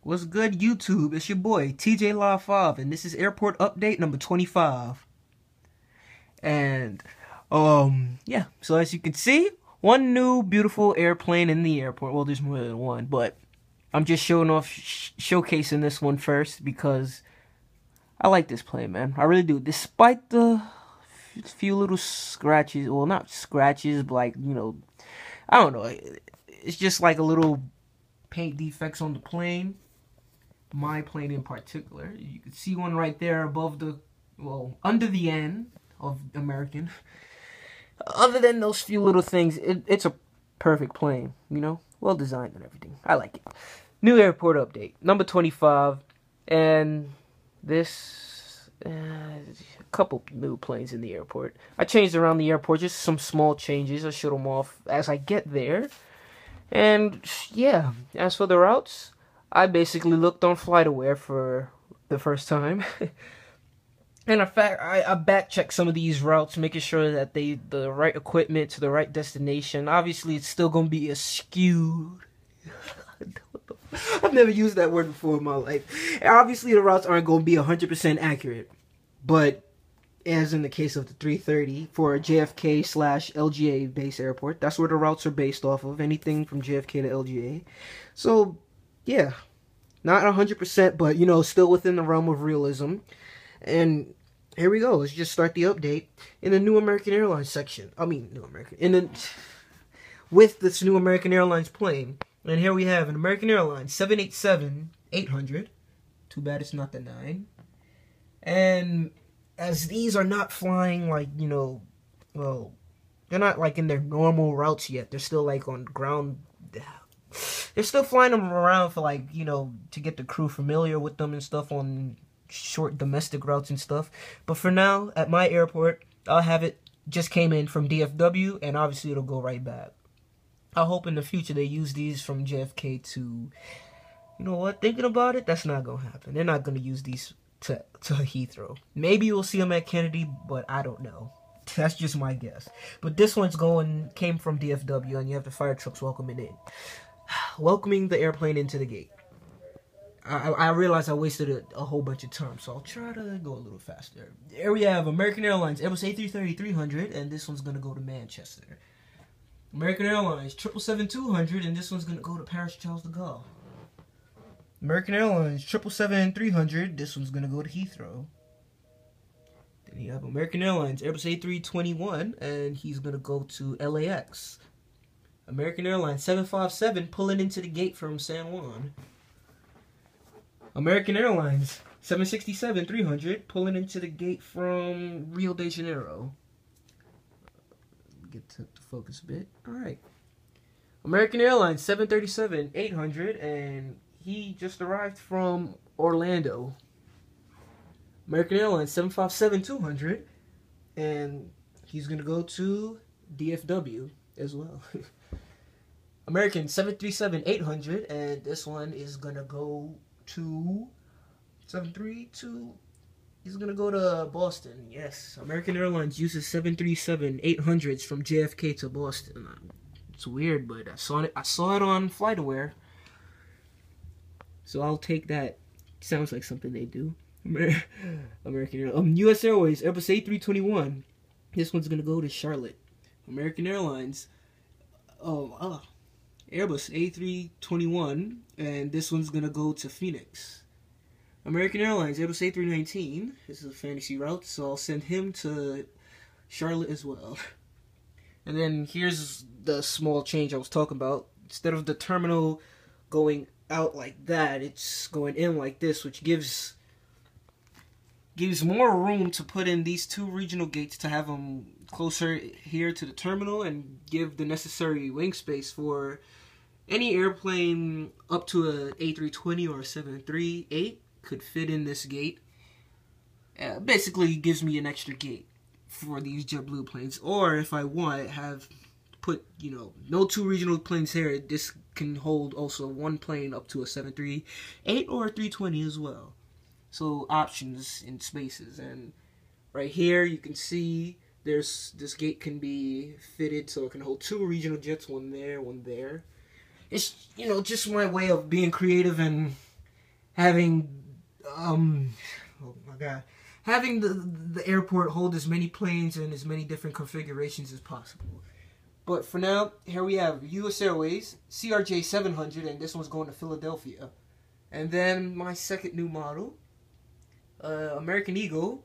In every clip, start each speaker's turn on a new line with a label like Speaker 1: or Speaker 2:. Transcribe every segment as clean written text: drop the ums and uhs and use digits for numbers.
Speaker 1: What's good, YouTube? It's your boy, TJ Law 5, and this is airport update number 25. And, yeah, so as you can see, one new beautiful airplane in the airport. Well, there's more than one, but I'm just showing off, showcasing this one first because I like this plane, man. I really do. Despite the few little scratches, well, not scratches, but like, I don't know. It's just like a little paint defects on the plane. My plane in particular. You can see one right there above the, well, under the N of American. Other than those few little things, it's a perfect plane, well designed and everything. I like it. New airport update, number 25, and this, a couple new planes in the airport. I changed around the airport, just some small changes. I showed them off as I get there. And, yeah, as for the routes, I basically looked on FlightAware for the first time. And in fact, I back-checked some of these routes, making sure that the right equipment to the right destination. Obviously, it's still going to be skewed. I've never used that word before in my life. Obviously, the routes aren't going to be 100% accurate. But, as in the case of the 330, for a JFK/LGA base airport, that's where the routes are based off of. Anything from JFK to LGA. So, yeah, not 100%, but, still within the realm of realism. And here we go. Let's just start the update in the new American Airlines section. With this new American Airlines plane. And here we have an American Airlines 787-800. Too bad it's not the 9. And as these are not flying like, well, they're not like in their normal routes yet. They're still like on ground. They're still flying them around for like, to get the crew familiar with them and stuff on short domestic routes and stuff. But for now, at my airport, I'll have it just came in from DFW, and obviously it'll go right back. I hope in the future they use these from JFK to, thinking about it, that's not going to happen. They're not going to use these to Heathrow. Maybe we'll see them at Kennedy, but I don't know. That's just my guess. But this one's came from DFW, and you have the fire trucks welcoming in. Welcoming the airplane into the gate. I realized I wasted a whole bunch of time, so I'll try to go a little faster. Here we have American Airlines Airbus A330-300, and this one's going to go to Manchester. American Airlines 777-200, and this one's going to go to Paris Charles de Gaulle. American Airlines 777-300, this one's going to go to Heathrow. Then you have American Airlines Airbus A321, and he's going to go to LAX. American Airlines 757 pulling into the gate from San Juan. American Airlines 767-300 pulling into the gate from Rio de Janeiro. Get to focus a bit. Alright. American Airlines 737-800, and he just arrived from Orlando. American Airlines 757-200, and he's going to go to DFW as well. American 737-800, and this one is going to go to 732. He's going to go to Boston. Yes, American Airlines uses 737-800s from JFK to Boston. It's weird, but I saw it on FlightAware. So I'll take that. Sounds like something they do. American Airlines. US Airways Airbus A321. This one's going to go to Charlotte. American Airlines Airbus A321, and this one's going to go to Phoenix. American Airlines Airbus A319, this is a fantasy route, so I'll send him to Charlotte as well. And then here's the small change I was talking about. Instead of the terminal going out like that, it's going in like this, which gives more room to put in these two regional gates to have them closer here to the terminal and give the necessary wing space for any airplane up to a A320 or a 738 could fit in this gate. Basically gives me an extra gate for these JetBlue planes. Or if I want, put no two regional planes here. This can hold also one plane up to a 738 or a 320 as well. So options in spaces. And right here you can see this gate can be fitted so it can hold two regional jets, one there, one there. It's, just my way of being creative and having oh my god, having the airport hold as many planes and as many different configurations as possible. But for now, here we have U.S. Airways CRJ 700, and this one's going to Philadelphia. And then my second new model, American Eagle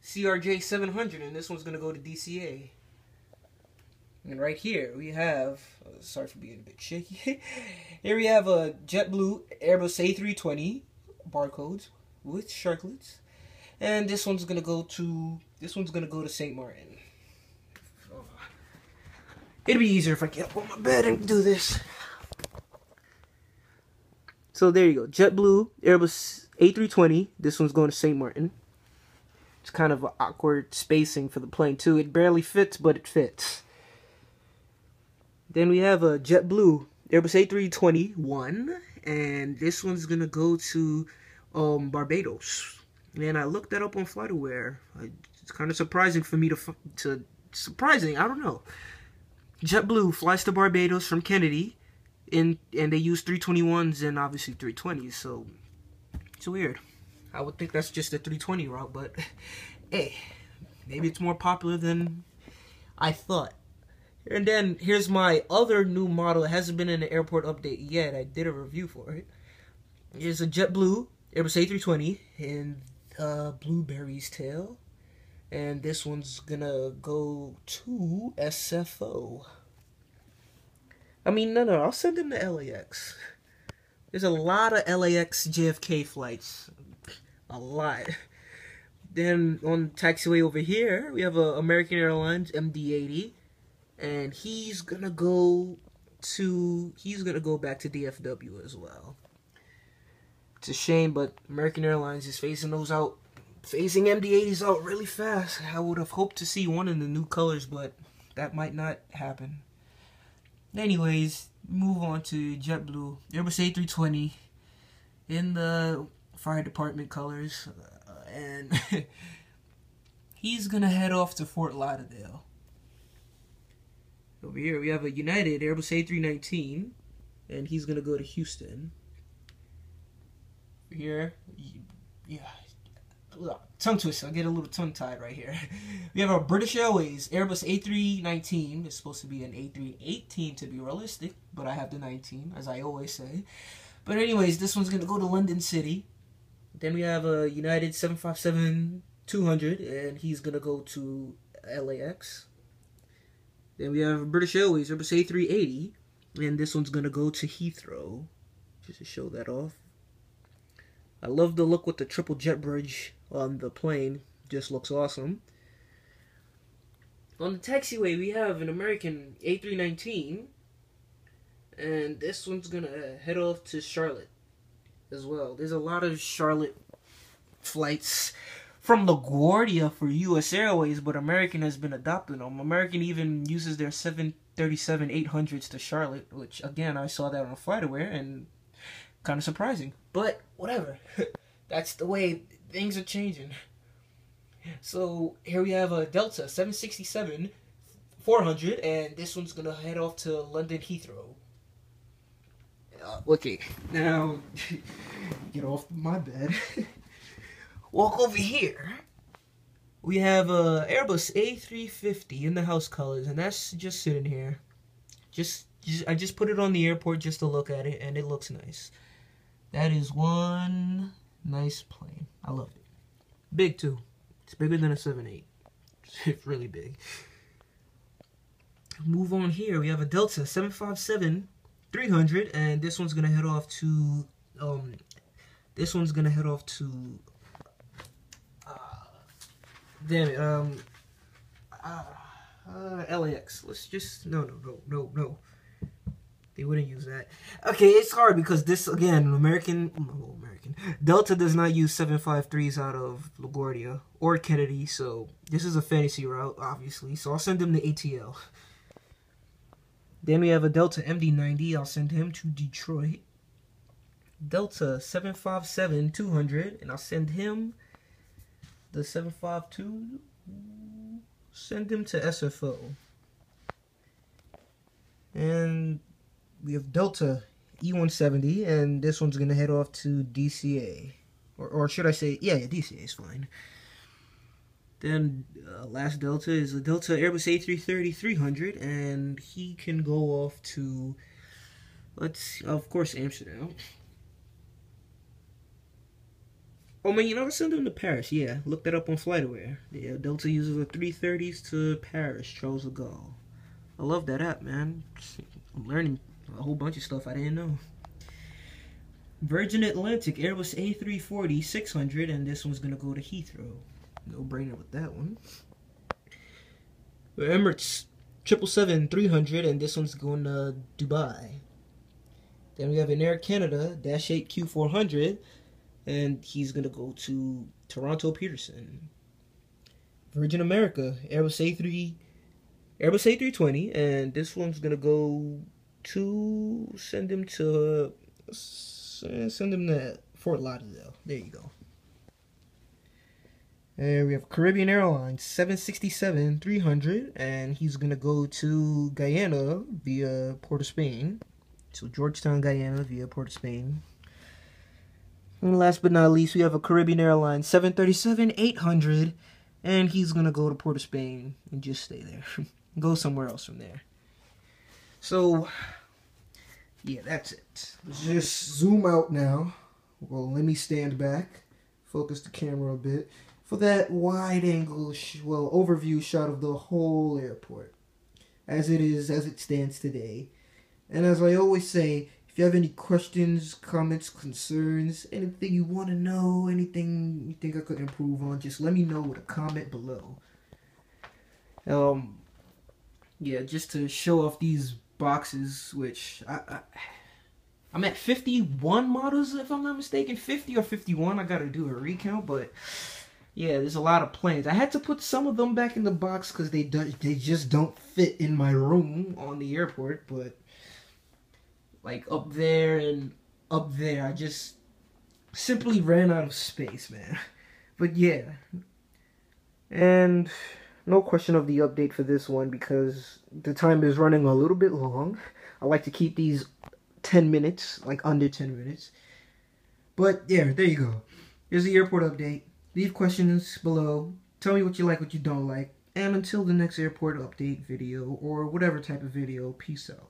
Speaker 1: CRJ 700, and this one's going to go to DCA. And right here we have, sorry for being a bit shaky. Here we have a JetBlue Airbus A320 barcodes with sharklets, and this one's gonna go to St. Martin. It'd be easier if I get up on my bed and do this. So there you go, JetBlue Airbus A320. This one's going to St. Martin. It's kind of an awkward spacing for the plane too. It barely fits, but it fits. Then we have a JetBlue Airbus A321, and this one's gonna go to Barbados. And I looked that up on FlightAware. It's kind of surprising for me surprising. I don't know. JetBlue flies to Barbados from Kennedy, and they use 321s and obviously 320s. So it's weird. I would think that's just a 320 route, but hey, maybe it's more popular than I thought. And then here's my other new model. It hasn't been in the airport update yet. I did a review for it. Here's a JetBlue Airbus A320 in Blueberry's tail. And this one's gonna go to SFO. I mean, no, I'll send him to LAX. There's a lot of LAX JFK flights. A lot. Then on the taxiway over here, we have a American Airlines MD-80. And he's gonna go back to DFW as well. It's a shame, but American Airlines is phasing MD-80s out really fast. I would have hoped to see one in the new colors, but that might not happen. Anyways, move on to JetBlue Airbus A320 in the fire department colors, and he's gonna head off to Fort Lauderdale. Over here we have a United Airbus A319, and he's gonna go to Houston. Here, yeah, tongue twist. I get a little tongue tied right here. We have our British Airways Airbus A319. It's supposed to be an A318 to be realistic, but I have the 19, as I always say. But anyways, this one's gonna go to London City. Then we have a United 757-200, and he's gonna go to LAX. Then we have British Airways Airbus A380, and this one's gonna go to Heathrow, just to show that off. I love the look with the triple jet bridge on the plane, just looks awesome. On the taxiway we have an American A319, and this one's gonna head off to Charlotte as well. There's a lot of Charlotte flights from LaGuardia for U.S. Airways, but American has been adopting them. American even uses their 737-800s to Charlotte, which, again, I saw that on FlightAware, and kind of surprising. But, whatever. That's the way things are changing. So, here we have a Delta 767-400, and this one's going to head off to London Heathrow. Okay, now, get off my bed. Walk over here. We have a Airbus A350 in the house colors, and that's just sitting here. I just put it on the airport just to look at it, and it looks nice. That is one nice plane. I love it. Big too. It's bigger than a 7.8. It's really big. Move on here. We have a Delta 757-300, and this one's gonna head off to damn it, LAX. Let's just, no. They wouldn't use that. Okay, it's hard because this, again, American, Delta does not use 753s out of LaGuardia or Kennedy, so this is a fantasy route, obviously, so I'll send him to ATL. Then we have a Delta MD-90, I'll send him to Detroit. Delta 757-200, and I'll send him the 752, send him to SFO. And we have Delta E170, and this one's gonna head off to DCA, or should I say, yeah, DCA is fine. Then last Delta is the Delta Airbus A330-300, and he can go off to, of course, Amsterdam. Oh man, let's send him to Paris. Yeah, look that up on FlightAware. Yeah, Delta uses the 330s to Paris, Charles de Gaulle. I love that app, man. I'm learning a whole bunch of stuff I didn't know. Virgin Atlantic Airbus A340-600, and this one's gonna go to Heathrow. No brainer with that one. Emirates 777-300, and this one's going to Dubai. Then we have an Air Canada -8 Q400, and he's gonna go to Toronto Peterson. Virgin America Airbus A320, and this one's gonna go to send him to Fort Lauderdale. There you go. And we have Caribbean Airlines 767-300, and he's gonna go to Guyana via Port of Spain. So Georgetown, Guyana via Port of Spain. And last but not least, we have a Caribbean Airlines 737-800, and he's gonna go to Port of Spain and just stay there. Go somewhere else from there. So yeah, that's it. Let's just zoom out now. Well, let me stand back, focus the camera a bit for that wide angle, overview shot of the whole airport as it stands today. And as I always say, if you have any questions, comments, concerns, anything you want to know, anything you think I could improve on, just let me know with a comment below. Yeah, just to show off these boxes, which I'm at 51 models, if I'm not mistaken. 50 or 51, I gotta do a recount, but yeah, there's a lot of planes. I had to put some of them back in the box because they just don't fit in my room on the airport, but like up there and up there, I just simply ran out of space, man. But yeah, and no question of the update for this one because the time is running a little bit long. I like to keep these 10 minutes, like under 10 minutes. But yeah, there you go. Here's the airport update. Leave questions below. Tell me what you like, what you don't like. And until the next airport update video or whatever type of video, peace out.